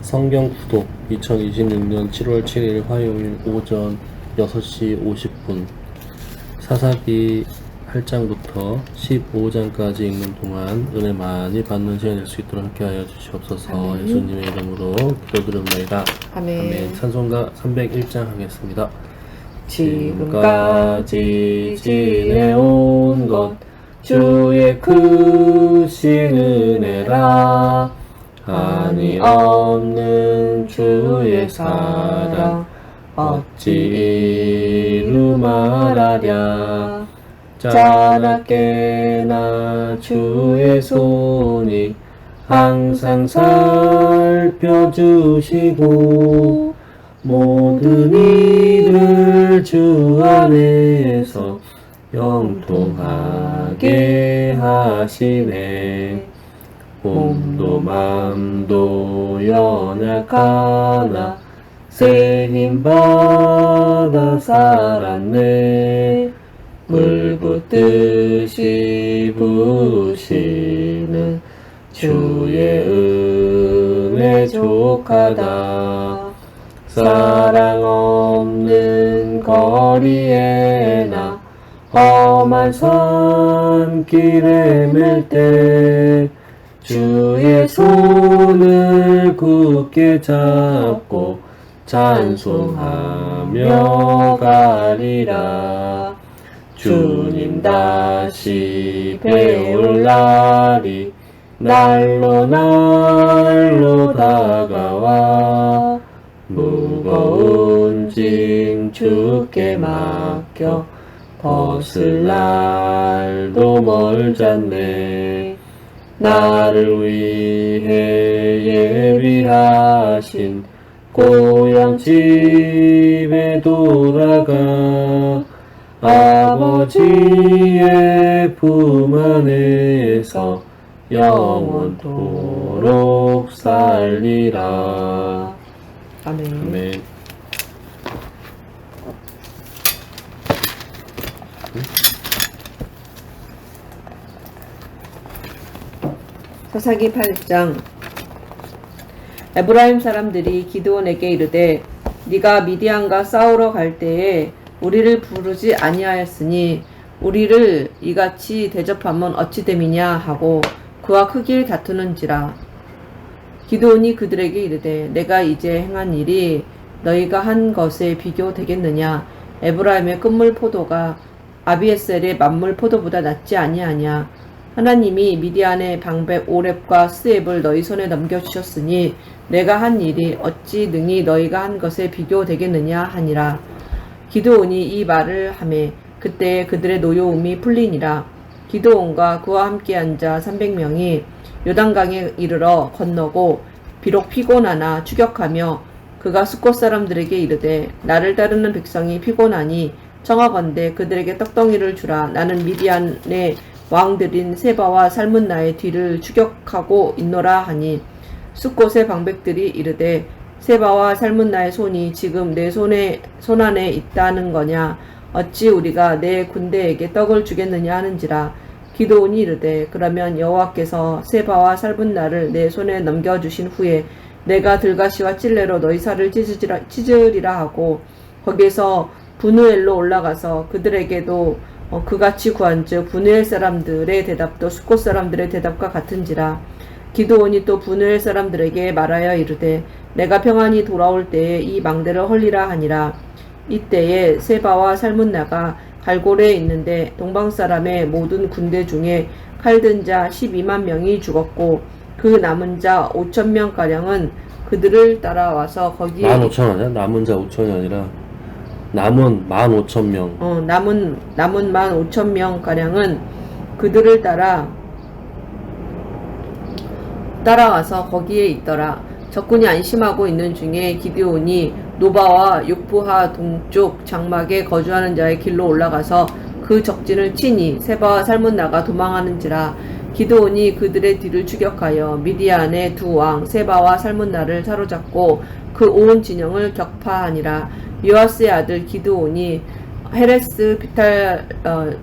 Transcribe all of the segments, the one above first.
성경 구독 2026년 7월 7일 화요일 오전 6시 50분 사사기 8장부터 15장까지 읽는 동안 은혜 많이 받는 시간 될 수 있도록 함께 하여 주시옵소서. 아멘. 예수님의 이름으로 기도드립니다. 아멘. 찬송가 301장 하겠습니다. 지금까지 지내온 것 주의 크신 은혜라. 한이 없는 주의 사랑 어찌 이루 말하랴. 자나깨나 주의 손이 항상 살펴주시고 모든 일을 주 안에서 영통하게 하시네. 몸도 맘도 연약하나 새 힘 받아 살았네. 물붓듯이 부으시는 주의 은혜 족하다. 사랑 없는 거리에나 험한 산길에 맬 때 주의 손을 굳게 잡고 찬송하며 가리라. 주님 다시 배울 날이 날로 날로 다가와 무거운 짐 주께 맡겨 벗을 날도 멀잖네. 나를 위해 예비하신 고향 집에 돌아가 아버지의 품 안에서 영원토록 살리라. 아멘. 아멘. 사사기 8장. 에브라임 사람들이 기드온에게 이르되 네가 미디안과 싸우러 갈 때에 우리를 부르지 아니하였으니 우리를 이같이 대접하면 어찌 됨이냐 하고 그와 크게 다투는지라. 기드온이 그들에게 이르되 내가 이제 행한 일이 너희가 한 것에 비교되겠느냐. 에브라임의 끝물 포도가 아비에셀의 만물 포도보다 낫지 아니하냐. 하나님이 미디안의 방백 오렙과 스앱을 너희 손에 넘겨주셨으니 내가 한 일이 어찌 능히 너희가 한 것에 비교되겠느냐 하니라. 기드온이 이 말을 하매 그때 그들의 노여움이 풀리니라. 기드온과 그와 함께 앉아 300명이 요단강에 이르러 건너고 비록 피곤하나 추격하며 그가 숫곳 사람들에게 이르되 나를 따르는 백성이 피곤하니 청하건대 그들에게 떡덩이를 주라. 나는 미디안의 왕들인 세바와 살문나의 뒤를 추격하고 있노라 하니 숫곳의 방백들이 이르되 세바와 살문나의 손이 지금 내 손 안에 있다는 거냐. 어찌 우리가 내 군대에게 떡을 주겠느냐 하는지라. 기드온이 이르되 그러면 여호와께서 세바와 살문나를 내 손에 넘겨주신 후에 내가 들가시와 찔레로 너희 살을 찢으리라 하고 거기에서 브누엘로 올라가서 그들에게도 그같이 구한즉 브누엘 사람들의 대답도 숫곳 사람들의 대답과 같은지라. 기드온이 또 브누엘 사람들에게 말하여 이르되 내가 평안히 돌아올 때에 이 망대를 헐리라 하니라. 이때에 세바와 살문나가 갈고리에 있는데 동방 사람의 모든 군대 중에 칼든 자 12만 명이 죽었고 그 남은 자 5,000명 가량은 그들을 따라와서 거기에 15,000 남은 자 5,000이 아니라 남은 15,000명. 남은 15,000명 가량은 그들을 따라와서 거기에 있더라. 적군이 안심하고 있는 중에 기드온이 노바와 욕부하 동쪽 장막에 거주하는 자의 길로 올라가서 그 적진을 치니 세바와 살문나가 도망하는지라. 기드온이 그들의 뒤를 추격하여 미디안의 두 왕 세바와 살문나를 사로잡고 그 온 진영을 격파하니라. 요아스의 아들 기드온이 헤레스 비탈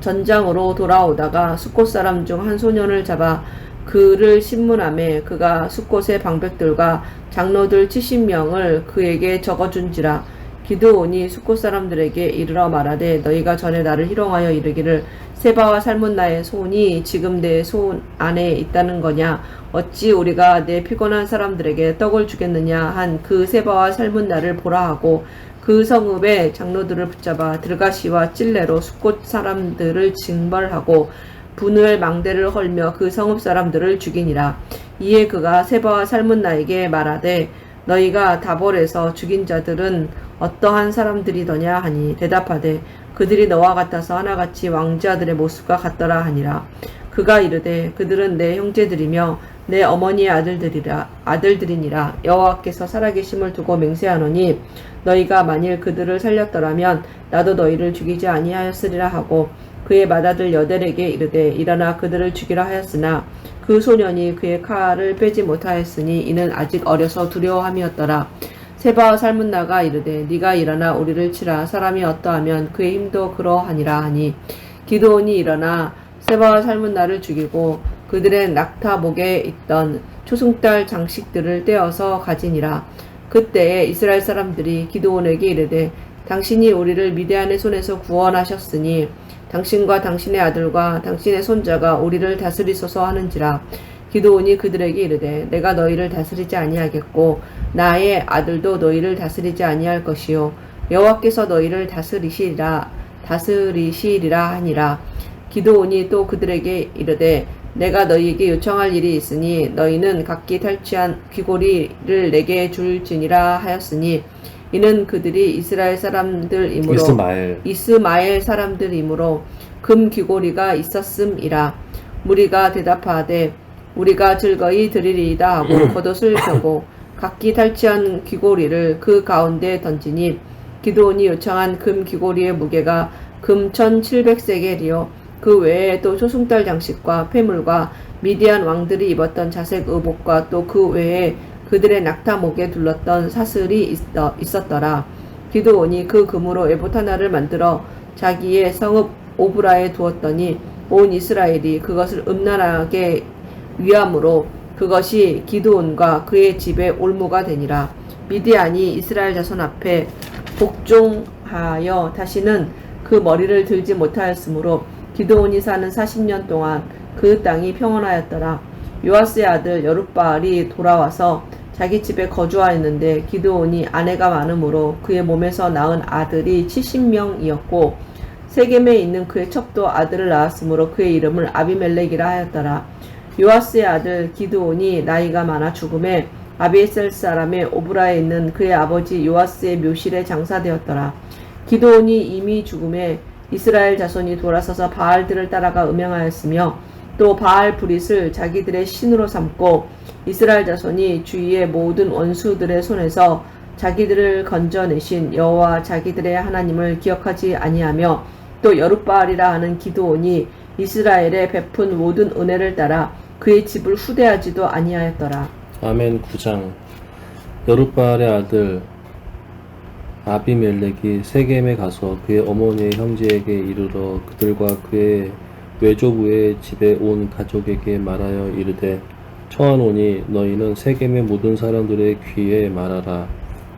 전장으로 돌아오다가 숫곳 사람 중 한 소년을 잡아 그를 신문하매 그가 숫곳의 방백들과 장로들 70명을 그에게 적어준지라. 기드온이 숫곳 사람들에게 이르러 말하되 너희가 전에 나를 희롱하여 이르기를 세바와 살문나의 손이 지금 내 손 안에 있다는 거냐, 어찌 우리가 내 피곤한 사람들에게 떡을 주겠느냐 한 그 세바와 살문나를 보라 하고 그 성읍의 장로들을 붙잡아 드르가시와 찔레로 숫곳 사람들을 징벌하고 분을 망대를 헐며 그 성읍 사람들을 죽이니라. 이에 그가 세바와 살문나에게 말하되 너희가 다볼에서 죽인 자들은 어떠한 사람들이더냐 하니 대답하되 그들이 너와 같아서 하나같이 왕자들의 모습과 같더라 하니라. 그가 이르되 그들은 내 형제들이며 내 어머니의 아들들이니라. 여호와께서 살아계심을 두고 맹세하노니 너희가 만일 그들을 살렸더라면 나도 너희를 죽이지 아니하였으리라 하고 그의 맏아들 여델에게 이르되 일어나 그들을 죽이라 하였으나 그 소년이 그의 칼을 빼지 못하였으니 이는 아직 어려서 두려워함이었더라. 세바와 살문나가 이르되 네가 일어나 우리를 치라. 사람이 어떠하면 그의 힘도 그러하니라 하니 기드온이 일어나 세바와 살문나를 죽이고 그들의 낙타목에 있던 초승달 장식들을 떼어서 가지니라. 그때에 이스라엘 사람들이 기드온에게 이르되 당신이 우리를 미디안의 손에서 구원하셨으니 당신과 당신의 아들과 당신의 손자가 우리를 다스리소서 하는지라. 기드온이 그들에게 이르되 내가 너희를 다스리지 아니하겠고 나의 아들도 너희를 다스리지 아니할 것이요 여호와께서 너희를 다스리시리라 하니라. 기드온이 또 그들에게 이르되 내가 너희에게 요청할 일이 있으니 너희는 각기 탈취한 귀고리를 내게 줄지니라 하였으니 이는 그들이 이스라엘 사람들이므로 이스마엘 사람들이므로 금 귀고리가 있었음이라. 무리가 대답하되 우리가 즐거이 드리리이다 하고 겉옷을 펴고 각기 탈취한 귀고리를 그 가운데 던지니 기드온이 요청한 금 귀고리의 무게가 금 1700세겔이요 그 외에 또 초승달 장식과 폐물과 미디안 왕들이 입었던 자색 의복과 또 그 외에 그들의 낙타목에 둘렀던 사슬이 있었더라. 기드온이 그 금으로 에봇 하나를 만들어 자기의 성읍 오브라에 두었더니 온 이스라엘이 그것을 음란하게 위함으로 그것이 기드온과 그의 집의 올무가 되니라. 미디안이 이스라엘 자손 앞에 복종하여 다시는 그 머리를 들지 못하였으므로 기드온이 사는 40년 동안 그 땅이 평온하였더라. 요아스의 아들 여룻바알이 돌아와서 자기 집에 거주하였는데 기드온이 아내가 많으므로 그의 몸에서 낳은 아들이 70명이었고 세겜에 있는 그의 첩도 아들을 낳았으므로 그의 이름을 아비멜렉이라 하였더라. 요아스의 아들 기드온이 나이가 많아 죽음에 아비에셀 사람의 오브라에 있는 그의 아버지 요아스의 묘실에 장사되었더라. 기드온이 이미 죽음에 이스라엘 자손이 돌아서서 바알들을 따라가 음행하였으며 또 바알 브릿을 자기들의 신으로 삼고 이스라엘 자손이 주위의 모든 원수들의 손에서 자기들을 건져내신 여호와 자기들의 하나님을 기억하지 아니하며 또 여룻바알이라 하는 기드온이 이스라엘에 베푼 모든 은혜를 따라 그의 집을 후대하지도 아니하였더라. 아멘. 9장. 여룻바알의 아들 아비멜렉이 세겜에 가서 그의 어머니의 형제에게 이르러 그들과 그의 외조부의 집에 온 가족에게 말하여 이르되 청하노니 너희는 세겜의 모든 사람들의 귀에 말하라.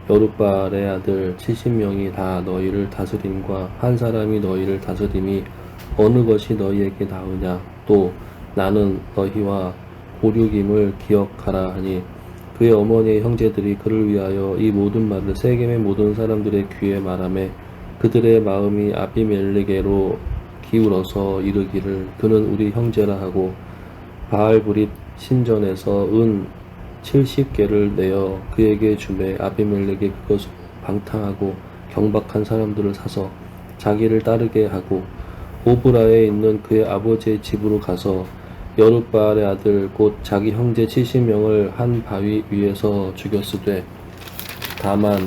여룻바알의 아들 70명이 다 너희를 다스림과 한 사람이 너희를 다스림이 어느 것이 너희에게 나으냐. 또 나는 너희와 고륙임을 기억하라 하니 그의 어머니의 형제들이 그를 위하여 이 모든 말을 세겜의 모든 사람들의 귀에 말하매 그들의 마음이 아비멜렉에로 기울어서 이르기를 그는 우리 형제라 하고 바알브릿 신전에서 은 70개를 내어 그에게 주매 아비멜렉이 그것을 방탕하고 경박한 사람들을 사서 자기를 따르게 하고 오브라에 있는 그의 아버지의 집으로 가서 여룻바알의 아들 곧 자기 형제 70명을 한 바위 위에서 죽였으되 다만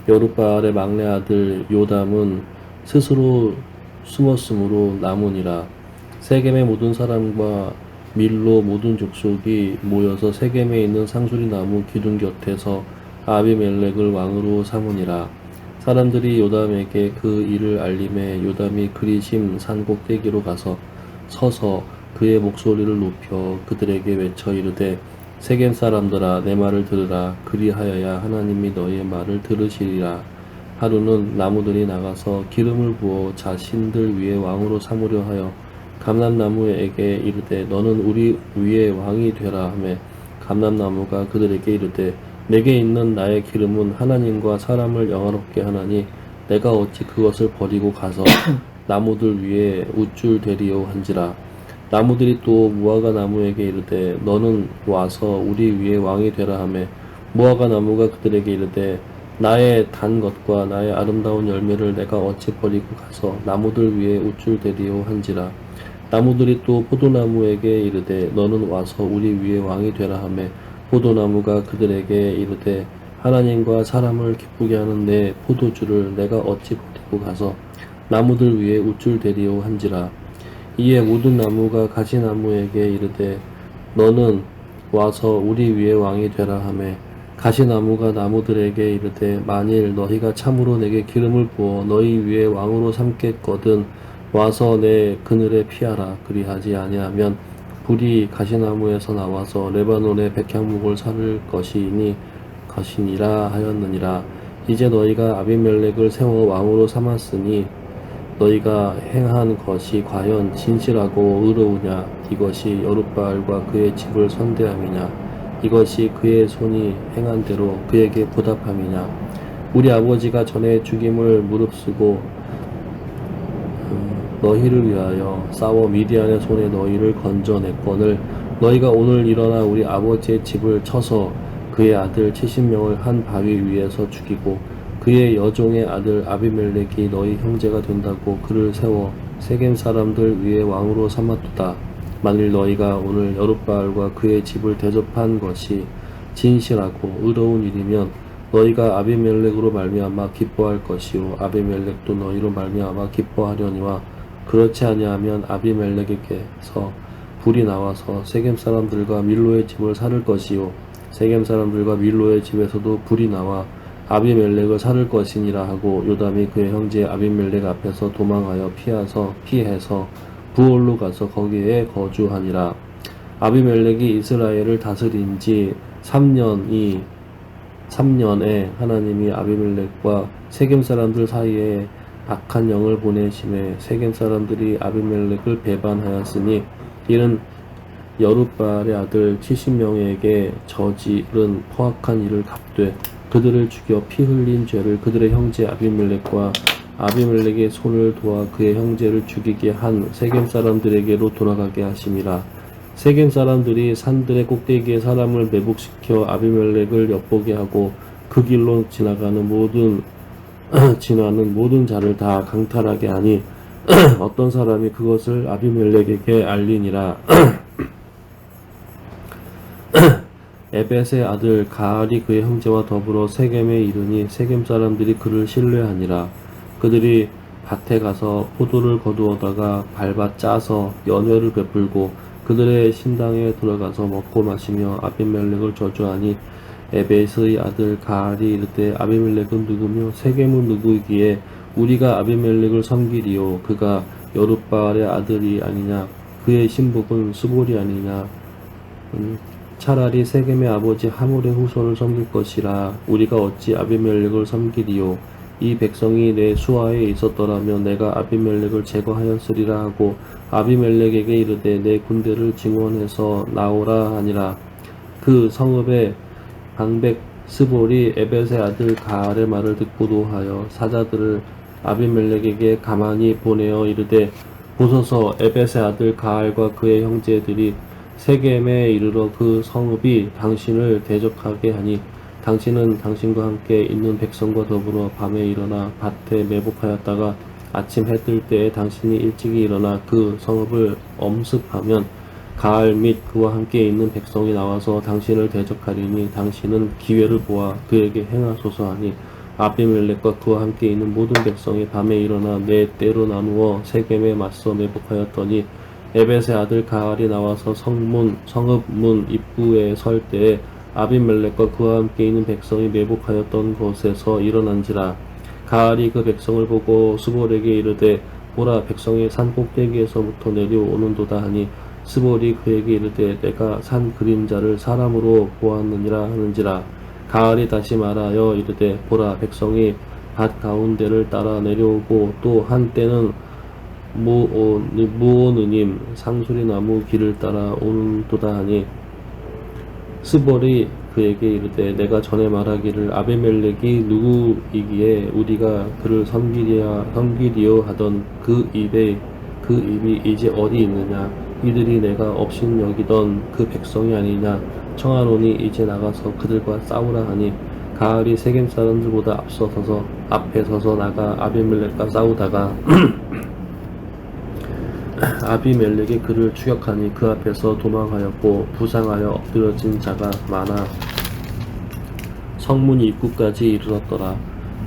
여룻바알의 막내 아들 요담은 스스로 숨었으므로 남으니라. 세겜의 모든 사람과 밀로 모든 족속이 모여서 세겜에 있는 상수리 나무 기둥 곁에서 아비멜렉을 왕으로 삼으니라. 사람들이 요담에게 그 일을 알림해 요담이 그리심 산 꼭대기로 가서 서서 그의 목소리를 높여 그들에게 외쳐 이르되 세겜 사람들아 내 말을 들으라. 그리하여야 하나님이 너희의 말을 들으시리라. 하루는 나무들이 나가서 기름을 부어 자신들 위에 왕으로 삼으려 하여 감람나무에게 이르되 너는 우리 위에 왕이 되라 하매 감람나무가 그들에게 이르되 내게 있는 나의 기름은 하나님과 사람을 영화롭게 하나니 내가 어찌 그것을 버리고 가서 나무들 위에 우쭐 되리요 한지라. 나무들이 또 무화과 나무에게 이르되 너는 와서 우리 위에 왕이 되라 하매 무화과 나무가 그들에게 이르되 나의 단 것과 나의 아름다운 열매를 내가 어찌 버리고 가서 나무들 위에 우쭐 되리요 한지라. 나무들이 또 포도나무에게 이르되 너는 와서 우리 위에 왕이 되라 하매 포도나무가 그들에게 이르되 하나님과 사람을 기쁘게 하는 내 포도주를 내가 어찌 버리고 가서 나무들 위에 우쭐 되리요 한지라. 이에 모든 나무가 가시나무에게 이르되 너는 와서 우리 위에 왕이 되라 하매 가시나무가 나무들에게 이르되 만일 너희가 참으로 내게 기름을 부어 너희 위에 왕으로 삼겠거든 와서 내 그늘에 피하라. 그리하지 아니하면 불이 가시나무에서 나와서 레바논의 백향목을 사를 것이니라 하였느니라. 이제 너희가 아비멜렉을 세워 왕으로 삼았으니 너희가 행한 것이 과연 진실하고 의로우냐? 이것이 여룻바알과 그의 집을 선대함이냐? 이것이 그의 손이 행한 대로 그에게 보답함이냐? 우리 아버지가 전에 죽임을 무릅쓰고 너희를 위하여 싸워 미디안의 손에 너희를 건져냈거늘 너희가 오늘 일어나 우리 아버지의 집을 쳐서 그의 아들 70명을 한 바위 위에서 죽이고 그의 여종의 아들 아비멜렉이 너희 형제가 된다고 그를 세워 세겜 사람들 위에 왕으로 삼았도다. 만일 너희가 오늘 여룻바알과 그의 집을 대접한 것이 진실하고 의로운 일이면 너희가 아비멜렉으로 말미암아 기뻐할 것이요 아비멜렉도 너희로 말미암아 기뻐하려니와 그렇지 아니하면 아비멜렉에게서 불이 나와서 세겜 사람들과 밀로의 집을 사를 것이요 세겜 사람들과 밀로의 집에서도 불이 나와 아비멜렉을 사를 것이니라 하고 요담이 그의 형제 아비멜렉 앞에서 도망하여 피해서 부올로 가서 거기에 거주하니라. 아비멜렉이 이스라엘을 다스린 지 3년에 하나님이 아비멜렉과 세겜 사람들 사이에 악한 영을 보내심에 세겜 사람들이 아비멜렉을 배반하였으니 이는 여룻바알의 아들 70명에게 저지른 포악한 일을 갚되 그들을 죽여 피 흘린 죄를 그들의 형제 아비멜렉과 아비멜렉의 손을 도와 그의 형제를 죽이게 한 세겜 사람들에게로 돌아가게 하심이라. 세겜 사람들이 산들의 꼭대기에 사람을 매복시켜 아비멜렉을 엿보게 하고 그 길로 지나는 모든 자를 다 강탈하게 하니 어떤 사람이 그것을 아비멜렉에게 알리니라. 에벳의 아들 가알이 그의 형제와 더불어 세겜에 이르니 세겜 사람들이 그를 신뢰하니라. 그들이 밭에 가서 포도를 거두어다가 밟아 짜서 연회를 베풀고 그들의 신당에 들어가서 먹고 마시며 아비멜렉을 저주하니 에벳의 아들 가알이 이르되 아비멜렉은 누구며 세겜은 누구이기에 우리가 아비멜렉을 섬기리요 그가 여룻바알의 아들이 아니냐 그의 신복은 스볼이 아니냐 차라리 세겜의 아버지 하몰의 후손을 섬길 것이라. 우리가 어찌 아비멜렉을 섬기리요? 이 백성이 내 수하에 있었더라면 내가 아비멜렉을 제거하였으리라 하고 아비멜렉에게 이르되 내 군대를 증원해서 나오라 하니라. 그 성읍의 방백 스볼이 에벳의 아들 가알의 말을 듣고 노하여 사자들을 아비멜렉에게 가만히 보내어 이르되 보소서 에벳의 아들 가알과 그의 형제들이 세겜에 이르러 그 성읍이 당신을 대적하게 하니 당신은 당신과 함께 있는 백성과 더불어 밤에 일어나 밭에 매복하였다가 아침 해 뜰 때에 당신이 일찍이 일어나 그 성읍을 엄습하면 가알 및 그와 함께 있는 백성이 나와서 당신을 대적하리니 당신은 기회를 보아 그에게 행하소서 하니 아비멜렉과 그와 함께 있는 모든 백성이 밤에 일어나 네 때로 나누어 세겜에 맞서 매복하였더니 에벳의 아들 가알이 나와서 성읍 문 입구에 설 때에 아비멜렉과 그와 함께 있는 백성이 매복하였던 곳에서 일어난지라. 가알이 그 백성을 보고 스볼에게 이르되 보라 백성이 산 꼭대기에서부터 내려오는도다 하니 스볼이 그에게 이르되 내가 산 그림자를 사람으로 보았느니라 하는지라. 가알이 다시 말하여 이르되 보라 백성이 밭 가운데를 따라 내려오고 또 한때는 무오느님 상수리나무 길을 따라 오는도다 하니 스볼이 그에게 이르되 내가 전에 말하기를 아비멜렉이 누구이기에 우리가 그를 섬기리요 하던 그 입이 이제 어디 있느냐. 이들이 내가 업신여기던 그 백성이 아니냐. 청하노니 이제 나가서 그들과 싸우라 하니 가알이 세겜 사람들보다 앞에 서서 나가 아비멜렉과 싸우다가 아비멜렉이 그를 추격하니 그 앞에서 도망하였고 부상하여 엎드러진 자가 많아 성문 입구까지 이르렀더라.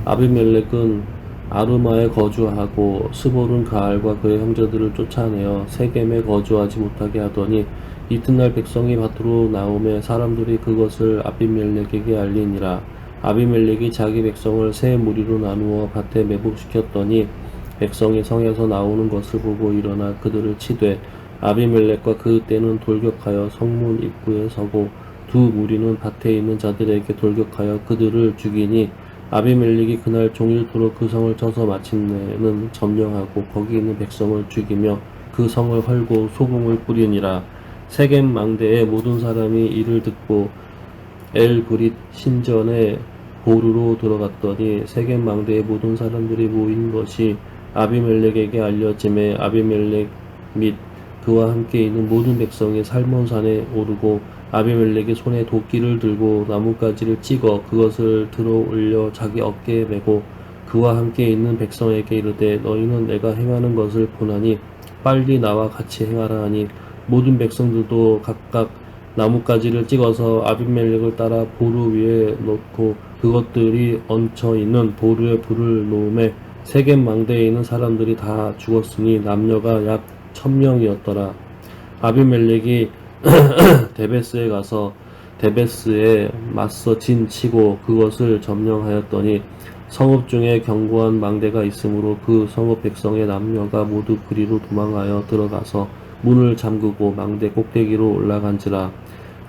아비멜렉은 아르마에 거주하고 스볼은 가알과 그의 형제들을 쫓아내어 세겜에 거주하지 못하게 하더니 이튿날 백성이 밭으로 나오매 사람들이 그것을 아비멜렉에게 알리니라. 아비멜렉이 자기 백성을 세 무리로 나누어 밭에 매복시켰더니 백성이 성에서 나오는 것을 보고 일어나 그들을 치되 아비멜렉과 그 떼는 돌격하여 성문 입구에 서고 두 무리는 밭에 있는 자들에게 돌격하여 그들을 죽이니 아비멜렉이 그날 종일토록 그 성을 쳐서 마침내는 점령하고 거기 있는 백성을 죽이며 그 성을 헐고 소금을 뿌리니라. 세겜 망대의 모든 사람이 이를 듣고 엘브릿 신전에 보루로 들어갔더니 세겜 망대의 모든 사람들이 모인 것이 아비멜렉에게 알려짐에 아비멜렉 및 그와 함께 있는 모든 백성이 살몬산에 오르고 아비멜렉이 손에 도끼를 들고 나뭇가지를 찍어 그것을 들어 올려 자기 어깨에 메고 그와 함께 있는 백성에게 이르되 너희는 내가 행하는 것을 보나니 빨리 나와 같이 행하라 하니 모든 백성들도 각각 나뭇가지를 찍어서 아비멜렉을 따라 보루 위에 놓고 그것들이 얹혀 있는 보루에 불을 놓음에 세겜 망대에 있는 사람들이 다 죽었으니 남녀가 약 1000명이었더라. 아비멜렉이 데베스에 가서 데베스에 맞서 진치고 그것을 점령하였더니 성읍 중에 견고한 망대가 있으므로 그 성읍 백성의 남녀가 모두 그리로 도망하여 들어가서 문을 잠그고 망대 꼭대기로 올라간지라.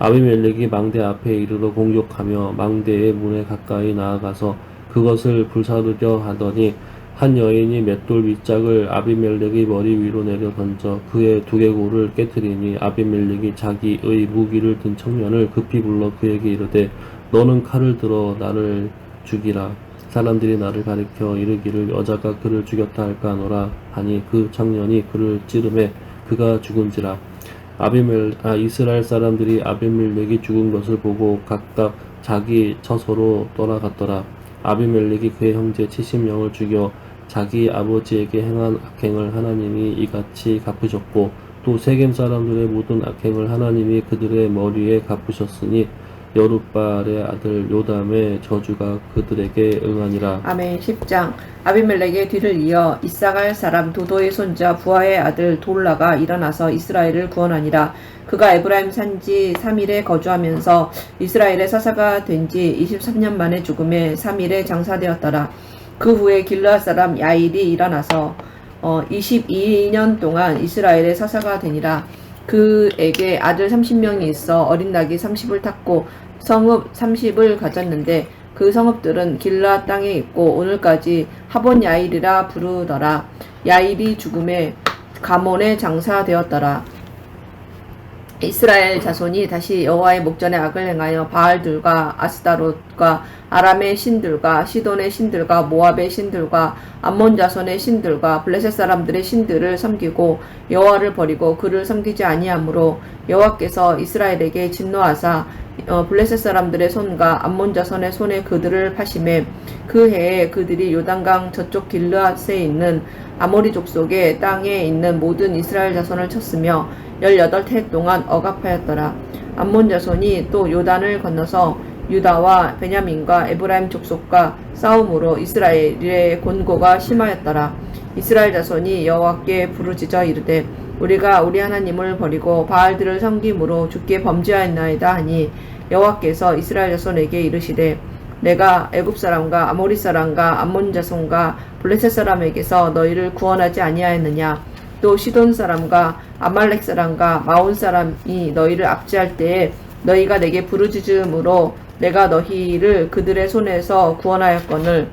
아비멜렉이 망대 앞에 이르러 공격하며 망대의 문에 가까이 나아가서 그것을 불사르려 하더니 한 여인이 맷돌 밑짝을 아비멜렉의 머리 위로 내려 던져 그의 두개골을 깨뜨리니 아비멜렉이 자기의 무기를 든 청년을 급히 불러 그에게 이르되 너는 칼을 들어 나를 죽이라. 사람들이 나를 가리켜 이르기를 여자가 그를 죽였다 할까 하노라 하니 그 청년이 그를 찌르매 그가 죽은지라. 이스라엘 사람들이 아비멜렉이 죽은 것을 보고 각각 자기 처소로 떠나갔더라. 아비멜렉이 그의 형제 70명을 죽여 자기 아버지에게 행한 악행을 하나님이 이같이 갚으셨고 또 세겜 사람들의 모든 악행을 하나님이 그들의 머리에 갚으셨으니 여룻발의 아들 요담의 저주가 그들에게 응하니라. 아멘. 10장. 아비멜렉의 뒤를 이어 이사갈 사람 도도의 손자 부하의 아들 돌라가 일어나서 이스라엘을 구원하니라. 그가 에브라임 산지 3일에 거주하면서 이스라엘의 사사가 된 지 23년 만에 죽음에 3일에 장사되었더라. 그 후에 길르앗 사람 야일이 일어나서 22년 동안 이스라엘의 사사가 되니라. 그에게 아들 30명이 있어 어린 낙이 30을 탔고 성읍 30을 가졌는데 그 성읍들은 길르앗 땅에 있고 오늘까지 하본 야일이라 부르더라. 야일이 죽음에 가몬에 장사되었더라. 이스라엘 자손이 다시 여호와의 목전에 악을 행하여 바알들과 아스타롯과 아람의 신들과 시돈의 신들과 모압의 신들과 암몬 자손의 신들과 블레셋 사람들의 신들을 섬기고 여호와를 버리고 그를 섬기지 아니하므로 여호와께서 이스라엘에게 진노하사 블레셋 사람들의 손과 암몬 자손의 손에 그들을 파심해 그 해에 그들이 요단강 저쪽 길르앗에 있는 아모리 족속의 땅에 있는 모든 이스라엘 자손을 쳤으며 18해 동안 억압하였더라. 암몬 자손이 또 요단을 건너서 유다와 베냐민과 에브라임 족속과 싸움으로 이스라엘의 곤고가 심하였더라. 이스라엘 자손이 여호와께 부르짖어 이르되 우리가 우리 하나님을 버리고 바알들을 섬김으로 주께 범죄하였나이다 하니 여호와께서 이스라엘 자손에게 이르시되 내가 애굽 사람과 아모리 사람과 암몬 자손과 블레셋 사람에게서 너희를 구원하지 아니하였느냐. 또 시돈 사람과 아말렉 사람과 마온 사람이 너희를 압제할 때에 너희가 내게 부르짖음으로 내가 너희를 그들의 손에서 구원하였거늘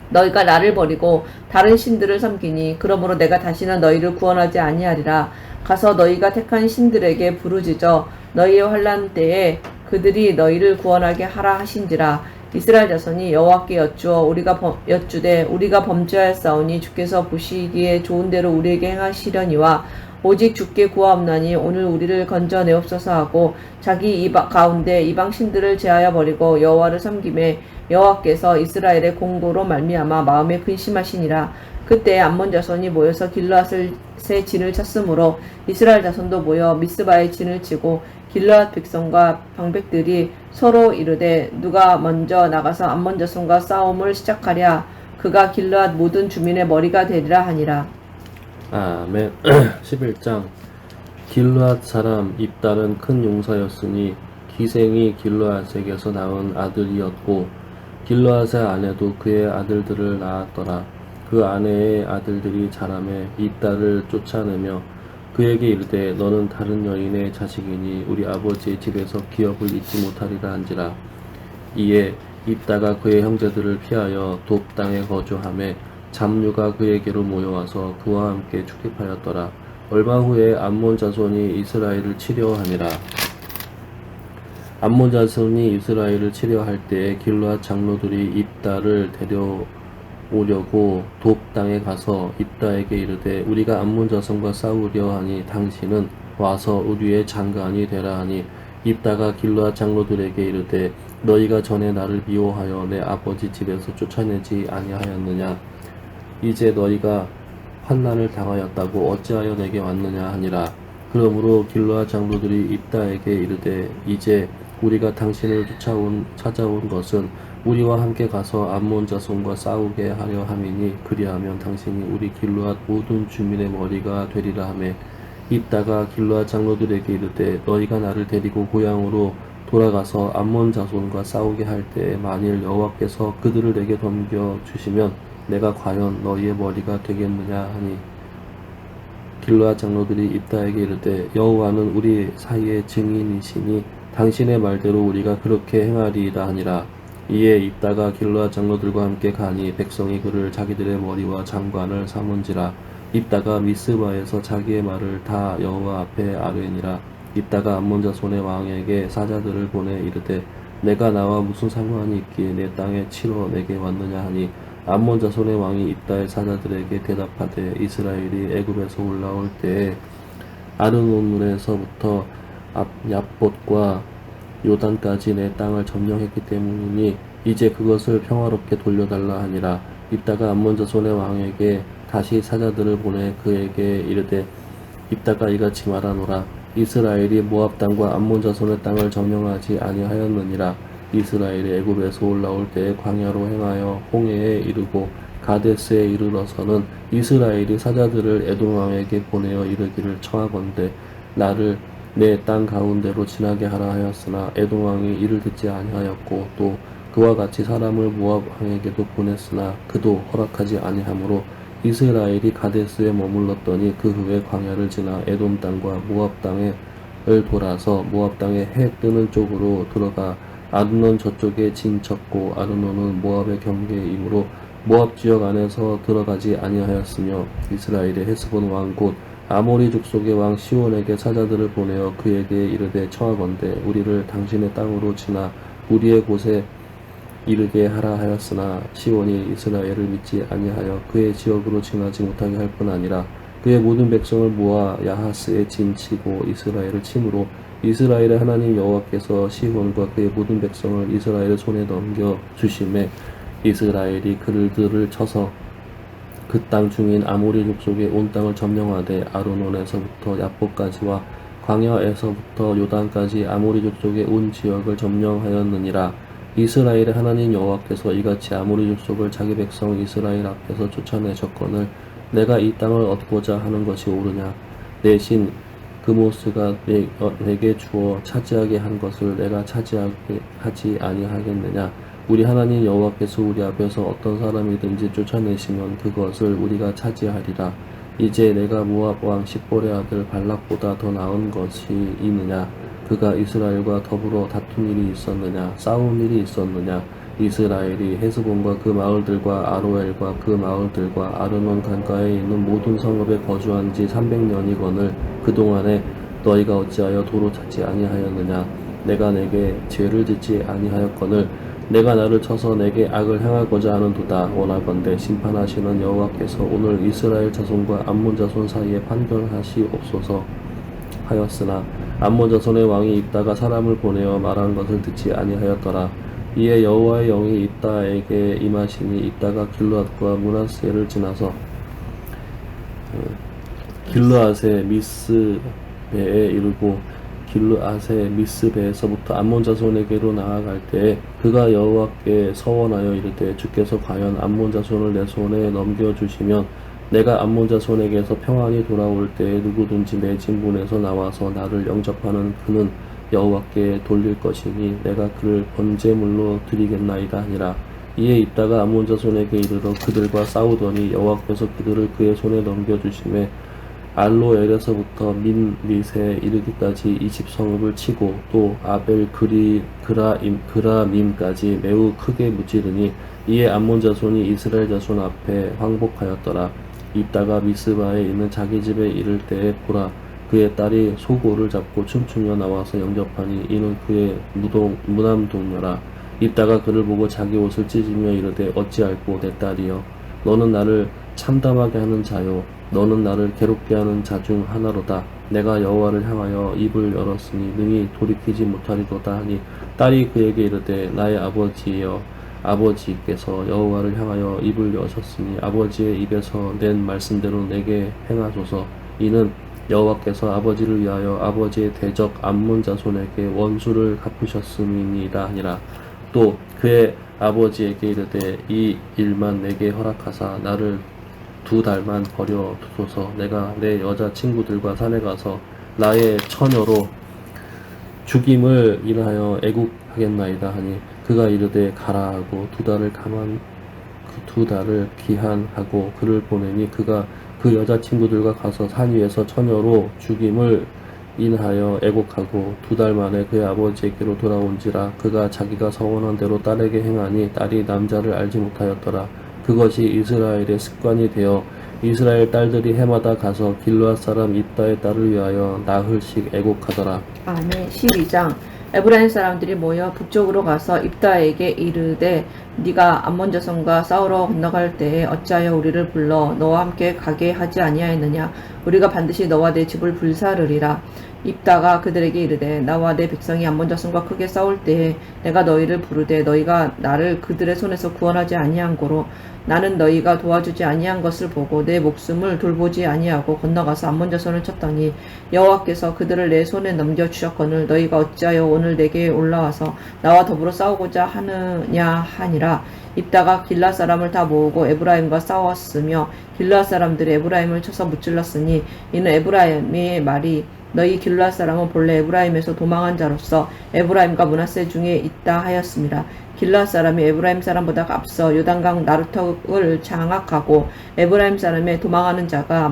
너희가 나를 버리고 다른 신들을 섬기니 그러므로 내가 다시는 너희를 구원하지 아니하리라. 가서 너희가 택한 신들에게 부르짖어 너희의 환난 때에 그들이 너희를 구원하게 하라 하신지라. 이스라엘 자손이 여호와께 여쭈되 우리가 범죄하였사오니 주께서 보시기에 좋은 대로 우리에게 행하시려니와 오직 주께 구하옵나니 오늘 우리를 건져내옵소서 하고 자기 가운데 이방 신들을 제하여 버리고 여호와를 섬김에 여호와께서 이스라엘의 공고로 말미암아 마음에 근심하시니라. 그때 암몬 자손이 모여서 길르앗의 진을 쳤으므로 이스라엘 자손도 모여 미스바의 진을 치고 길르앗 백성과 방백들이 서로 이르되 누가 먼저 나가서 암몬 자손과 싸움을 시작하랴. 그가 길르앗 모든 주민의 머리가 되리라 하니라. 아멘. 11장 길르앗 사람 입달은 큰 용사였으니 기생이 길르앗에게서 낳은 아들이었고 길르앗의 아내도 그의 아들들을 낳았더라. 그 아내의 아들들이 자라매 입달을 쫓아내며 그에게 이르되 너는 다른 여인의 자식이니 우리 아버지의 집에서 기업을 잊지 못하리라 한지라. 이에 입다가 그의 형제들을 피하여 돕 땅에 거주하매 잡류가 그에게로 모여와서 그와 함께 축립하였더라. 얼마 후에 암몬 자손이 이스라엘을 치려 함이라. 암몬 자손이 이스라엘을 치려 할 때에 길르앗 장로들이 입다를 데려오려고 돕 땅에 가서 입다에게 이르되 우리가 암몬 자손과 싸우려 하니 당신은 와서 우리의 장관이 되라 하니 입다가 길르앗 장로들에게 이르되 너희가 전에 나를 미워하여 내 아버지 집에서 쫓아내지 아니하였느냐. 이제 너희가 환난을 당하였다고 어찌하여 내게 왔느냐 하니라. 그러므로 길르앗 장로들이 입다에게 이르되 이제 우리가 당신을 찾아온 것은 우리와 함께 가서 암몬 자손과 싸우게 하려 함이니 그리하면 당신이 우리 길르앗 모든 주민의 머리가 되리라 하매 입다가 길르앗 장로들에게 이르되 너희가 나를 데리고 고향으로 돌아가서 암몬 자손과 싸우게 할 때에 만일 여호와께서 그들을 내게 넘겨 주시면 내가 과연 너희의 머리가 되겠느냐 하니 길르앗 장로들이 입다에게 이르되 여호와는 우리 사이의 증인이시니 당신의 말대로 우리가 그렇게 행하리이다 하니라. 이에 입다가 길르앗 장로들과 함께 가니 백성이 그를 자기들의 머리와 장관을 삼은지라. 입다가 미스바에서 자기의 말을 다 여호와 앞에 아뢰니라. 입다가 암몬 자손의 왕에게 사자들을 보내 이르되 내가 나와 무슨 상관이 있기에 내 땅에 치러 내게 왔느냐 하니 암몬 자손의 왕이 입다의 사자들에게 대답하되 이스라엘이 애굽에서 올라올 때에 아르논문에서부터 얍봇과 요단까지 내 땅을 점령했기 때문이니 이제 그것을 평화롭게 돌려달라 하니라. 입다가 암몬 자손의 왕에게 다시 사자들을 보내 그에게 이르되 입다가 이같이 말하노라. 이스라엘이 모압 땅과 암몬 자손의 땅을 점령하지 아니하였느니라. 이스라엘이 애굽에서 올라올 때에 광야로 행하여 홍해에 이르고 가데스에 이르러서는 이스라엘이 사자들을 에돔 왕에게 보내어 이르기를 청하건대 나를 내 땅 가운데로 지나게 하라 하였으나 에돔 왕이 이를 듣지 아니하였고 또 그와 같이 사람을 모압 왕에게도 보냈으나 그도 허락하지 아니하므로 이스라엘이 가데스에 머물렀더니 그 후에 광야를 지나 에돔 땅과 모압 땅을 돌아서 모압 땅의 해 뜨는 쪽으로 들어가 아르논 저쪽에 진 쳤고 아르논은 모압의 경계이므로 모압 지역 안에서 들어가지 아니하였으며 이스라엘의 헤스본 왕 곧 아모리 족속의 왕 시온에게 사자들을 보내어 그에게 이르되 청하건대 우리를 당신의 땅으로 지나 우리의 곳에 이르게 하라 하였으나 시온이 이스라엘을 믿지 아니하여 그의 지역으로 지나지 못하게 할 뿐 아니라 그의 모든 백성을 모아 야하스에 진치고 이스라엘을 침으로 이스라엘의 하나님 여호와께서 시온과 그의 모든 백성을 이스라엘의 손에 넘겨 주심에 이스라엘이 그들을 쳐서 그 땅 중인 아모리 족속의 온 땅을 점령하되 아르논에서부터 얍봇까지와 광야에서부터 요단까지 아모리 족속의 온 지역을 점령하였느니라. 이스라엘의 하나님 여호와께서 이같이 아모리 족속을 자기 백성 이스라엘 앞에서 쫓아내셨거늘 내가 이 땅을 얻고자 하는 것이 옳으냐. 내 신 그모스가 내게 주어 차지하게 한 것을 내가 차지하게 하지 아니하겠느냐. 우리 하나님 여호와께서 우리 앞에서 어떤 사람이든지 쫓아내시면 그것을 우리가 차지하리라. 이제 내가 모압 왕 십볼의 아들 발락보다 더 나은 것이 있느냐? 그가 이스라엘과 더불어 다툰 일이 있었느냐? 싸운 일이 있었느냐? 이스라엘이 헤스본과 그 마을들과 아로엘과 그 마을들과 아르논 강가에 있는 모든 성읍에 거주한 지 300년이거늘 그동안에 너희가 어찌하여 도로 찾지 아니하였느냐? 내가 내게 죄를 짓지 아니하였거늘 내가 나를 쳐서 내게 악을 행하고자 하는도다. 원하건대 심판하시는 여호와께서 오늘 이스라엘 자손과 암몬 자손 사이에 판결하시옵소서 하였으나 암몬 자손의 왕이 입다가 사람을 보내어 말한 것을 듣지 아니하였더라. 이에 여호와의 영이 입다에게 임하시니 입다가 길르앗과 므낫세를 지나서 길르앗의 미스베에 이르고 길르앗의 미스베에서부터 암몬 자손에게로 나아갈 때에 그가 여호와께 서원하여 이르되 주께서 과연 암몬 자손을 내 손에 넘겨주시면 내가 암몬 자손에게서 평안히 돌아올 때에 누구든지 내 진분에서 나와서 나를 영접하는 그는 여호와께 돌릴 것이니 내가 그를 번제물로 드리겠나이다 하니라. 이에 입다가 암몬 자손에게 이르러 그들과 싸우더니 여호와께서 그들을 그의 손에 넘겨주심에 알로엘에서부터 민릿에 이르기까지 20성읍을 치고 또 아벨 그라밈까지 매우 크게 무찌르니 이에 암몬 자손이 이스라엘 자손 앞에 항복하였더라. 입다가 미스바에 있는 자기 집에 이를 때에 보라 그의 딸이 소고를 잡고 춤추며 나와서 영접하니 이는 그의 무남동녀라. 입다가 그를 보고 자기 옷을 찢으며 이르되 어찌할꼬 내 딸이여 너는 나를 참담하게 하는 자요 너는 나를 괴롭게 하는 자 중 하나로다. 내가 여호와를 향하여 입을 열었으니 능히 돌이키지 못하리로다 하니 딸이 그에게 이르되 나의 아버지여 아버지께서 여호와를 향하여 입을 여셨으니 아버지의 입에서 낸 말씀대로 내게 행하소서. 이는 여호와께서 아버지를 위하여 아버지의 대적 암몬 자손에게 원수를 갚으셨음이니이다 하니라. 또 그의 아버지에게 이르되 이 일만 내게 허락하사 나를 2달만 버려 두소서. 내가 내 여자 친구들과 산에 가서 나의 처녀로 죽임을 인하여 애국하겠나이다 하니 그가 이르되 가라 하고 2달을 그 2달을 기한하고 그를 보내니 그가 그 여자 친구들과 가서 산 위에서 처녀로 죽임을 인하여 애곡하고 2달 만에 그의 아버지에게로 돌아온지라. 그가 자기가 서원한 대로 딸에게 행하니 딸이 남자를 알지 못하였더라. 그것이 이스라엘의 습관이 되어 이스라엘 딸들이 해마다 가서 길르앗 사람 입다의 딸을 위하여 나흘씩 애곡하더라. 아멘. 12장 에브라임 사람들이 모여 북쪽으로 가서 입다에게 이르되 네가 암몬 자손과 싸우러 건너갈 때에 어찌하여 우리를 불러 너와 함께 가게 하지 아니하였느냐? 우리가 반드시 너와 내 집을 불사르리라. 입다가 그들에게 이르되 나와 내 백성이 암몬 자손과 크게 싸울 때에 내가 너희를 부르되 너희가 나를 그들의 손에서 구원하지 아니한 고로 나는 너희가 도와주지 아니한 것을 보고 내 목숨을 돌보지 아니하고 건너가서 암몬 자손을 쳤더니 여호와께서 그들을 내 손에 넘겨주셨거늘 너희가 어찌하여 오늘 내게 올라와서 나와 더불어 싸우고자 하느냐 하니라. 입다가 길르앗 사람을 다 모으고 에브라임과 싸웠으며 길르앗 사람들이 에브라임을 쳐서 무찔렀으니 이는 에브라임의 말이 너희 길르앗 사람은 본래 에브라임에서 도망한 자로서 에브라임과 므낫세 중에 있다 하였습니다. 길르앗 사람이 에브라임 사람보다 앞서 요단강 나루턱을 장악하고 에브라임 사람의 도망하는 자가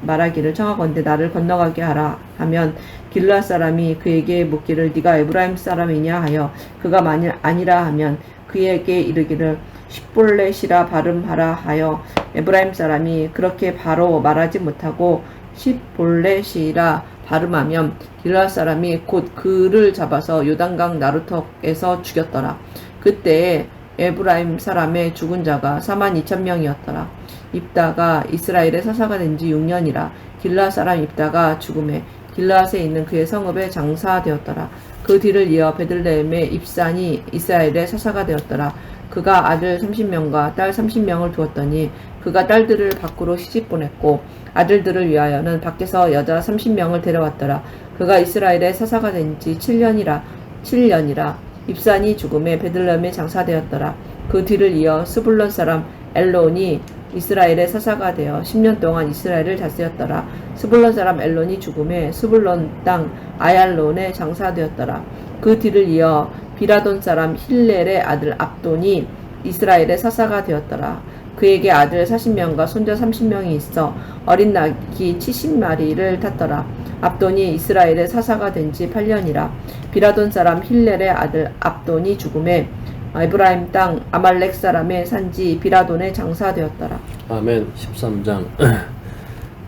말하기를 청하건대 나를 건너가게 하라 하면 길르앗 사람이 그에게 묻기를 네가 에브라임 사람이냐 하여 그가 만일 아니라 하면 그에게 이르기를 십볼렛이라 발음하라 하여 에브라임 사람이 그렇게 바로 말하지 못하고 십볼렛이라 발음하면 길르앗 사람이 곧 그를 잡아서 요단강 나루턱에서 죽였더라. 그때에 에브라임 사람의 죽은 자가 42,000명이었더라. 입다가 이스라엘의 사사가 된 지 6년이라 길르앗 사람 입다가 죽음에 길르앗에 있는 그의 성읍에 장사되었더라. 그 뒤를 이어 베들레헴의 입산이 이스라엘의 사사가 되었더라. 그가 아들 30명과 딸 30명을 두었더니 그가 딸들을 밖으로 시집 보냈고 아들들을 위하여는 밖에서 여자 30명을 데려왔더라. 그가 이스라엘의 사사가 된 지 7년이라 입산이 죽음에 베들레헴에 장사되었더라. 그 뒤를 이어 스불론 사람 엘론이 이스라엘의 사사가 되어 10년 동안 이스라엘을 다스렸더라. 스불론 사람 엘론이 죽음에 스불론 땅 아얄론에 장사되었더라. 그 뒤를 이어 비라돈 사람 힐렐의 아들 압돈이 이스라엘의 사사가 되었더라. 그에게 아들 40명과 손자 30명이 있어 어린 낙이 70마리를 탔더라. 압돈이 이스라엘의 사사가 된 지 8년이라. 비라돈 사람 힐렐의 아들 압돈이 죽음에 에브라임 땅 아말렉 사람의 산지 비라돈에 장사되었더라. 아멘. 13장.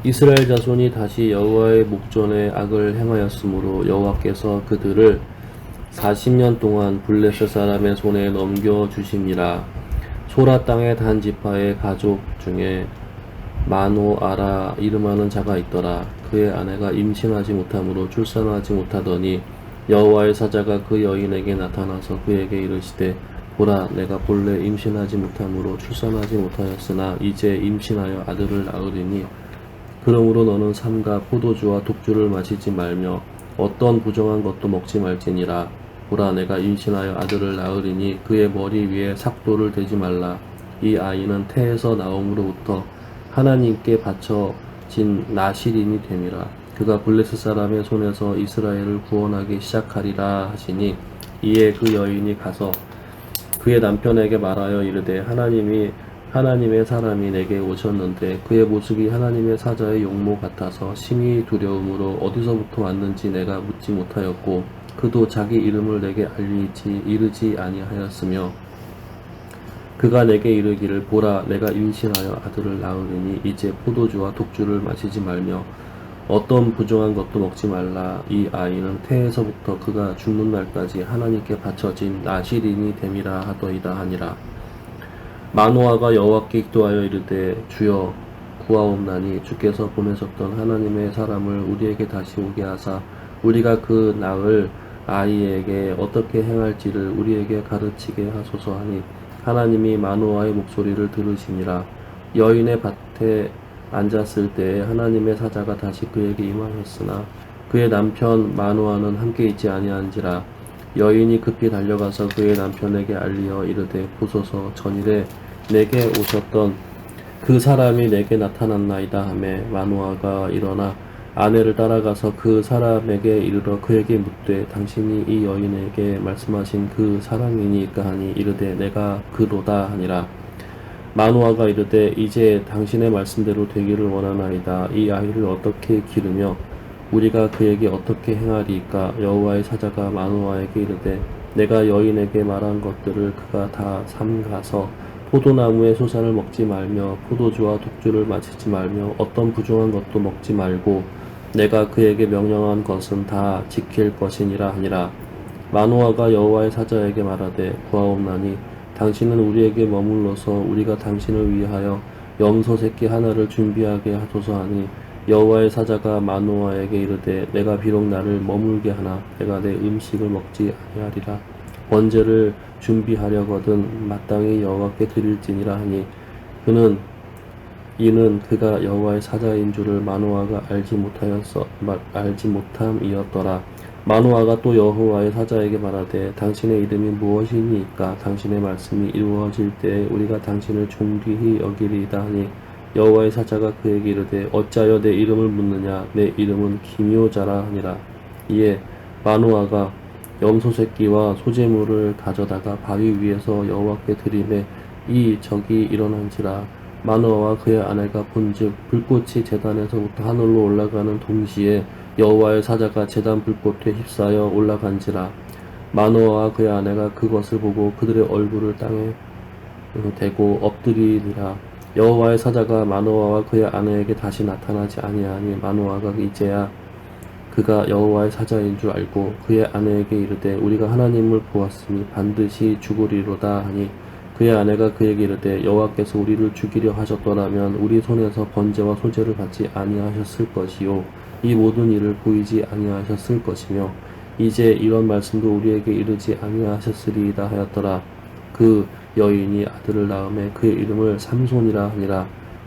이스라엘 자손이 다시 여호와의 목전에 악을 행하였으므로 여호와께서 그들을 40년 동안 블레셋 사람의 손에 넘겨주심이라. 소라 땅의 단 지파의 가족 중에 마노아라 이름하는 자가 있더라. 그의 아내가 임신하지 못함으로 출산하지 못하더니 여호와의 사자가 그 여인에게 나타나서 그에게 이르시되 보라, 내가 본래 임신하지 못함으로 출산하지 못하였으나 이제 임신하여 아들을 낳으리니 그러므로 너는 삼가 포도주와 독주를 마시지 말며 어떤 부정한 것도 먹지 말지니라. 보라, 내가 임신하여 아들을 낳으리니 그의 머리 위에 삭도를 대지 말라. 이 아이는 태에서 나옴으로부터 하나님께 바쳐진 나실인이 됨이라. 그가 블레셋 사람의 손에서 이스라엘을 구원하기 시작하리라 하시니 이에 그 여인이 가서 그의 남편에게 말하여 이르되 하나님의 사람이 내게 오셨는데 그의 모습이 하나님의 사자의 용모 같아서 심히 두려움으로 어디서부터 왔는지 내가 묻지 못하였고 그도 자기 이름을 내게 이르지 아니하였으며 그가 내게 이르기를 보라, 내가 임신하여 아들을 낳으리니 이제 포도주와 독주를 마시지 말며 어떤 부정한 것도 먹지 말라. 이 아이는 태에서부터 그가 죽는 날까지 하나님께 바쳐진 나실인이 됨이라 하더이다 하니라. 마노아가 여호와께 기도하여 이르되 주여 구하옵나니 주께서 보내셨던 하나님의 사람을 우리에게 다시 오게 하사 우리가 그 낳을 아이에게 어떻게 행할지를 우리에게 가르치게 하소서 하니 하나님이 마노아의 목소리를 들으시니라. 여인의 밭에 앉았을 때에 하나님의 사자가 다시 그에게 임하였으나 그의 남편 마노아는 함께 있지 아니한지라. 여인이 급히 달려가서 그의 남편에게 알리어 이르되 보소서, 전일에 내게 오셨던 그 사람이 내게 나타났나이다 하매 마노아가 일어나 아내를 따라가서 그 사람에게 이르러 그에게 묻되 당신이 이 여인에게 말씀하신 그 사람이니까 하니 이르되 내가 그로다 하니라. 마노아가 이르되 이제 당신의 말씀대로 되기를 원하나이다. 이 아이를 어떻게 기르며 우리가 그에게 어떻게 행하리이까? 여호와의 사자가 마노아에게 이르되 내가 여인에게 말한 것들을 그가 다 삼가서 포도나무의 소산을 먹지 말며 포도주와 독주를 마시지 말며 어떤 부정한 것도 먹지 말고 내가 그에게 명령한 것은 다 지킬 것이니라 하니라. 마노아가 여호와의 사자에게 말하되 구하옵나니 당신은 우리에게 머물러서 우리가 당신을 위하여 염소 새끼 하나를 준비하게 하소서 하니 여호와의 사자가 마노아에게 이르되 내가 비록 나를 머물게 하나 내가 내 음식을 먹지 아니하리라. 번제를 준비하려거든 마땅히 여호와께 드릴지니라 하니 이는 그가 여호와의 사자인 줄을 마노아가 알지 못함이었더라. 마노아가 또 여호와의 사자에게 말하되 당신의 이름이 무엇이니까? 당신의 말씀이 이루어질 때에 우리가 당신을 존귀히 여기리이다 하니 여호와의 사자가 그에게 이르되 어찌하여 내 이름을 묻느냐? 내 이름은 기묘자라 하니라. 이에 마노아가 염소 새끼와 소재물을 가져다가 바위 위에서 여호와께 드리매 적이 일어난지라. 마노아와 그의 아내가 본즉 불꽃이 제단에서부터 하늘로 올라가는 동시에 여호와의 사자가 제단 불꽃에 휩싸여 올라간지라. 마노아와 그의 아내가 그것을 보고 그들의 얼굴을 땅에 대고 엎드리니라. 여호와의 사자가 마노아와 그의 아내에게 다시 나타나지 아니하니 마노아가 이제야 그가 여호와의 사자인 줄 알고 그의 아내에게 이르되 우리가 하나님을 보았으니 반드시 죽으리로다 하니 그의 아내가 그에게 이르되 여호와께서 우리를 죽이려 하셨더라면 우리 손에서 번제와 소제를 받지 아니하셨을 것이요 이 모든 일을 보이지 아니하셨을 것이며 이제 이런 말씀도 우리에게 이르지 아니하셨으리이다 하였더라. 그 여인이 아들을 낳음에 그의 이름을 삼손이라 하니라.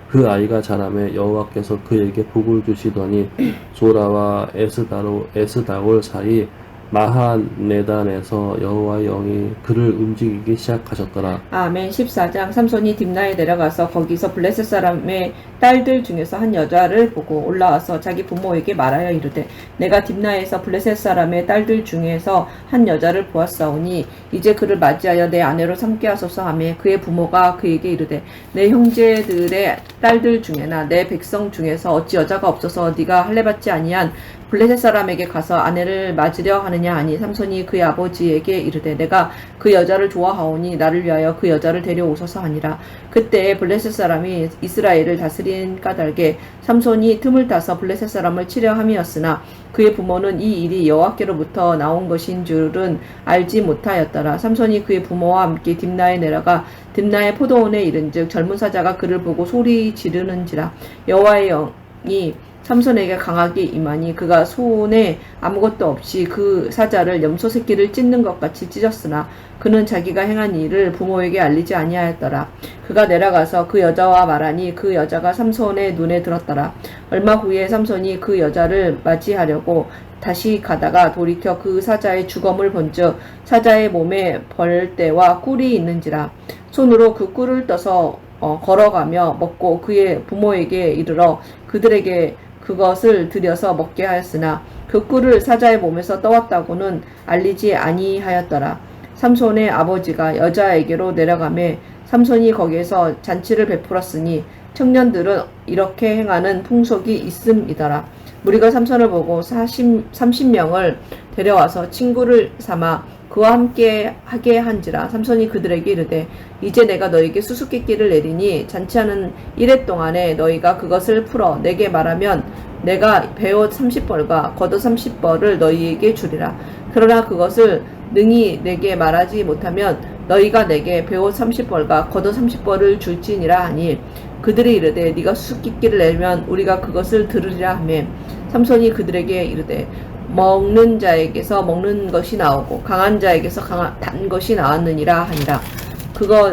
그 아이가 자라매 여호와께서 그에게 복을 주시더니 소라와 에스다올 사이 마하네단에서 여호와의 영이 그를 움직이기 시작하셨더라. 아멘. 14장. 삼손이 딥나에 내려가서 거기서 블레셋 사람의 딸들 중에서 한 여자를 보고 올라와서 자기 부모에게 말하여 이르되 내가 딥나에서 블레셋 사람의 딸들 중에서 한 여자를 보았사오니 이제 그를 맞이하여 내 아내로 삼게 하소서 하며 그의 부모가 그에게 이르되 내 형제들의 딸들 중에나 내 백성 중에서 어찌 여자가 없어서 네가 할례받지 아니한 블레셋 사람에게 가서 아내를 맞으려 하느냐 하니 삼손이 그의 아버지에게 이르되 내가 그 여자를 좋아하오니 나를 위하여 그 여자를 데려오소서 하니라. 그때 블레셋 사람이 이스라엘을 다스린 까닭에 삼손이 틈을 타서 블레셋 사람을 치려 함이었으나 그의 부모는 이 일이 여호와께로부터 나온 것인 줄은 알지 못하였더라. 삼손이 그의 부모와 함께 딥나에 내려가 딥나의 포도원에 이른즉 젊은 사자가 그를 보고 소리 지르는지라. 여호와의 영이 삼손에게 강하게 임하니 그가 손에 아무것도 없이 그 사자를 염소 새끼를 찢는 것 같이 찢었으나 그는 자기가 행한 일을 부모에게 알리지 아니하였더라. 그가 내려가서 그 여자와 말하니 그 여자가 삼손의 눈에 들었더라. 얼마 후에 삼손이 그 여자를 맞이하려고 다시 가다가 돌이켜 그 사자의 주검을 본즉 사자의 몸에 벌대와 꿀이 있는지라. 손으로 그 꿀을 떠서 걸어가며 먹고 그의 부모에게 이르러 그들에게 그것을 들여서 먹게 하였으나 그 꿀을 사자의 몸에서 떠왔다고는 알리지 아니하였더라. 삼손의 아버지가 여자에게로 내려가매 삼손이 거기에서 잔치를 베풀었으니 청년들은 이렇게 행하는 풍속이 있음이더라. 무리가 삼손을 보고 30명을 데려와서 친구를 삼아 그와 함께 하게 한지라. 삼손이 그들에게 이르되 이제 내가 너에게 수수께끼를 내리니 잔치하는 1회 동안에 너희가 그것을 풀어 내게 말하면 내가 베옷 30벌과 겉옷 30벌을 너희에게 주리라. 그러나 그것을 능히 내게 말하지 못하면 너희가 내게 베옷 30벌과 겉옷 30벌을 줄지니라 하니 그들이 이르되 네가 수수께끼를 내면 우리가 그것을 들으리라 하매 삼손이 그들에게 이르되 먹는 자에게서 먹는 것이 나오고 강한 자에게서 단 것이 나왔느니라 하니라.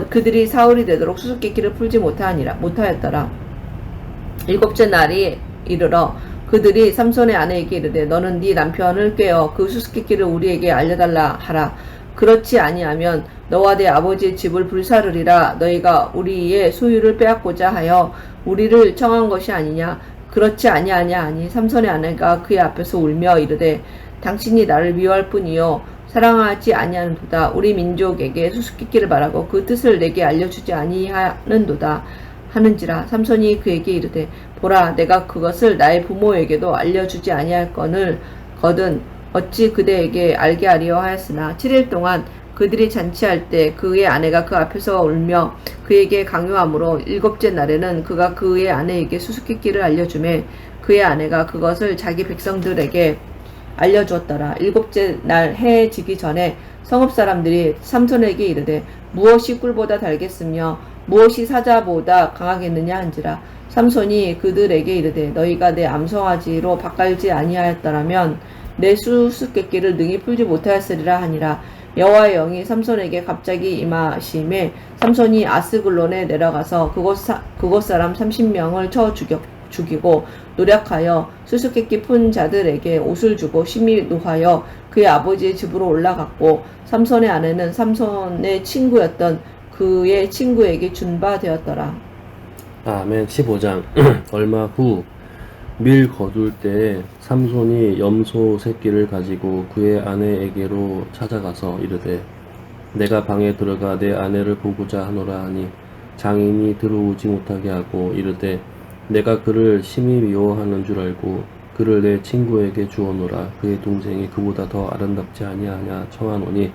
그들이 사흘이 되도록 수수께끼를 풀지 못하였더라. 7째 날이 이르러 그들이 삼손의 아내에게 이르되 너는 네 남편을 꾀어 그 수수께끼를 우리에게 알려달라 하라. 그렇지 아니하면 너와 네 아버지의 집을 불사르리라. 너희가 우리의 소유를 빼앗고자 하여 우리를 청한 것이 아니냐. 그렇지 아니하냐 하니 삼손의 아내가 그의 앞에서 울며 이르되 당신이 나를 미워할 뿐이요 사랑하지 아니하는도다. 우리 민족에게 수수께끼를 말하고 그 뜻을 내게 알려주지 아니하는도다 하는지라. 삼손이 그에게 이르되 보라 내가 그것을 나의 부모에게도 알려주지 아니할 거든 어찌 그대에게 알게 하리요 하였으나 7일 동안 그들이 잔치할 때 그의 아내가 그 앞에서 울며 그에게 강요함으로 7째 날에는 그가 그의 아내에게 수수께끼를 알려주매 그의 아내가 그것을 자기 백성들에게 알려주었더라. 7째 날 해 지기 전에 성읍 사람들이 삼손에게 이르되 무엇이 꿀보다 달겠으며 무엇이 사자보다 강하겠느냐 한지라. 삼손이 그들에게 이르되 너희가 내 암송아지로 바깔지 아니하였더라면 내 수수께끼를 능히 풀지 못하였으리라 하니라. 여호와의 영이 삼손에게 갑자기 임하심에 삼손이 아스글론에 내려가서 그곳 사람 30명을 쳐 죽이고 노력하여 수수께끼 푼 자들에게 옷을 주고 심히 노하여 그의 아버지의 집으로 올라갔고 삼손의 아내는 삼손의 친구였던 그의 친구에게 준 바 되었더라. 아멘. 15장. 얼마 후 밀 거둘 때에 삼손이 염소 새끼를 가지고 그의 아내에게로 찾아가서 이르되 내가 방에 들어가 내 아내를 보고자 하노라 하니 장인이 들어오지 못하게 하고 이르되 내가 그를 심히 미워하는 줄 알고 그를 내 친구에게 주어노라. 그의 동생이 그보다 더 아름답지 아니하냐 청하노니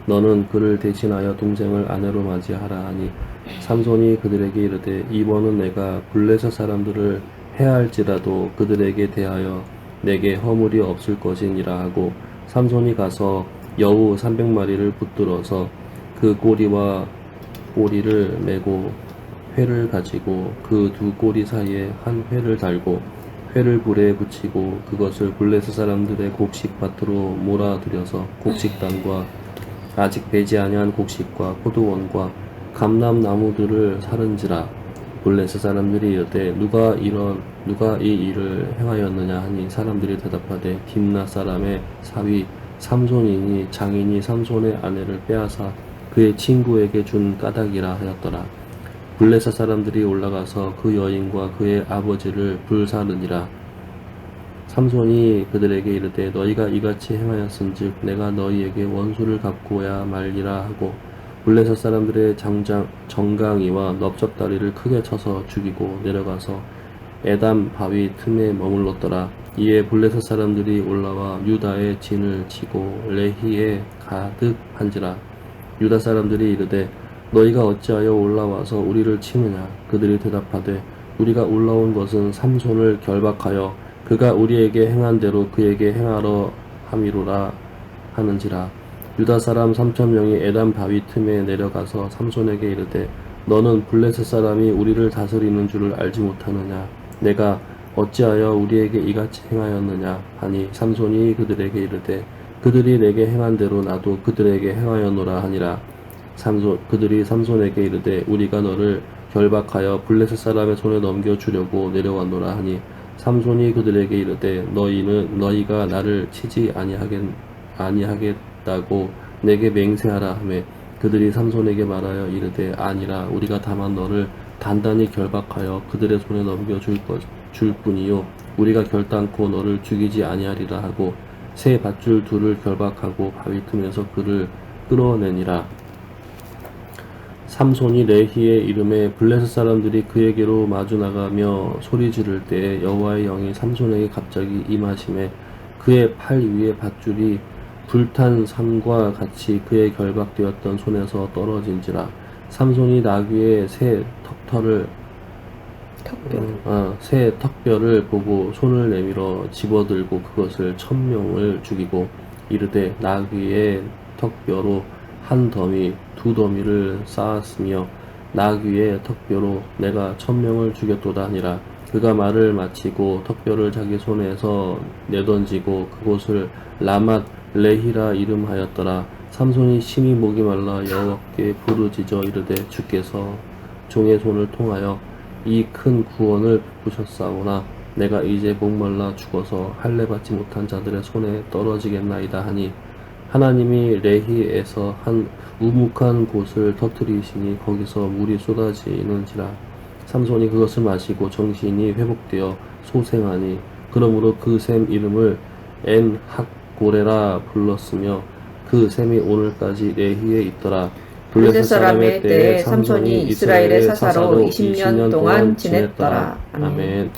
너는 그를 대신하여 동생을 아내로 맞이하라 하니 삼손이 그들에게 이르되 이번은 내가 블레셋 사람들을 해할지라도 그들에게 대하여 내게 허물이 없을 것이니라 하고 삼손이 가서 여우 300마리를 붙들어서 그 꼬리와 꼬리를 메고 회를 가지고 그 두 꼬리 사이에 한 회를 달고 회를 불에 붙이고 그것을 블레셋 사람들의 곡식밭으로 몰아들여서 곡식단과 아직 배지 아니한 곡식과 포도원과 감람나무들을 사른지라. 블레셋 사람들이 이르되 누가 이 일을 행하였느냐 하니 사람들이 대답하되 딥나 사람의 사위 삼손이니 장인이 삼손의 아내를 빼앗아 그의 친구에게 준 까닭이라 하였더라. 블레셋 사람들이 올라가서 그 여인과 그의 아버지를 불사르니라. 삼손이 그들에게 이르되 너희가 이같이 행하였은즉 내가 너희에게 원수를 갚고야 말리라 하고 블레셋 사람들의 정강이와 넓적다리를 크게 쳐서 죽이고 내려가서 에담 바위 틈에 머물렀더라. 이에 블레셋 사람들이 올라와 유다의 진을 치고 레히에 가득한지라. 유다 사람들이 이르되 너희가 어찌하여 올라와서 우리를 치느냐. 그들이 대답하되 우리가 올라온 것은 삼손을 결박하여 그가 우리에게 행한 대로 그에게 행하러 함이로라 하는지라. 유다 사람 3,000명이 에담 바위 틈에 내려가서 삼손에게 이르되 너는 블레셋 사람이 우리를 다스리는 줄을 알지 못하느냐. 내가 어찌하여 우리에게 이같이 행하였느냐 하니 삼손이 그들에게 이르되 그들이 내게 행한 대로 나도 그들에게 행하였노라 하니라. 그들이 삼손에게 이르되 우리가 너를 결박하여 블레셋 사람의 손에 넘겨주려고 내려왔노라 하니 삼손이 그들에게 이르되 너희가 나를 치지 아니하겠다고 내게 맹세하라 하매 그들이 삼손에게 말하여 이르되 아니라 우리가 다만 너를 단단히 결박하여 그들의 손에 넘겨줄 뿐이요 우리가 결단코 너를 죽이지 아니하리라 하고 새 밧줄 둘을 결박하고 바위 틈에서 그를 끌어내니라. 삼손이 레히에 이름에 블레셋 사람들이 그에게로 마주 나가며 소리 지를 때에 여호와의 영이 삼손에게 갑자기 임하심에 그의 팔 위에 밧줄이 불탄 산과 같이 그의 결박되었던 손에서 떨어진지라. 삼손이 나귀의 새 턱뼈를 보고 손을 내밀어 집어들고 그것을 1,000명을 죽이고 이르되 나귀의 턱뼈로 한 더미, 2더미를 쌓았으며 나귀의 턱뼈로 내가 1,000명을 죽였도다 하니라. 그가 말을 마치고 턱뼈를 자기 손에서 내던지고 그곳을 라맛 레히라 이름하였더라. 삼손이 심히 목이 말라 여호와께 부르짖어 이르되 주께서 종의 손을 통하여 이 큰 구원을 베푸셨사오나 내가 이제 목말라 죽어서 할례 받지 못한 자들의 손에 떨어지겠나이다 하니 하나님이 레히에서 한 우묵한 곳을 터뜨리시니 거기서 물이 쏟아지는지라. 삼손이 그것을 마시고 정신이 회복되어 소생하니 그러므로 그 샘 이름을 엔학고레라 불렀으며 그 샘이 오늘까지 레히에 있더라. 블레셋 사람의 때에 삼손이 이스라엘의 사사로 20년 동안 지냈더라. 아멘.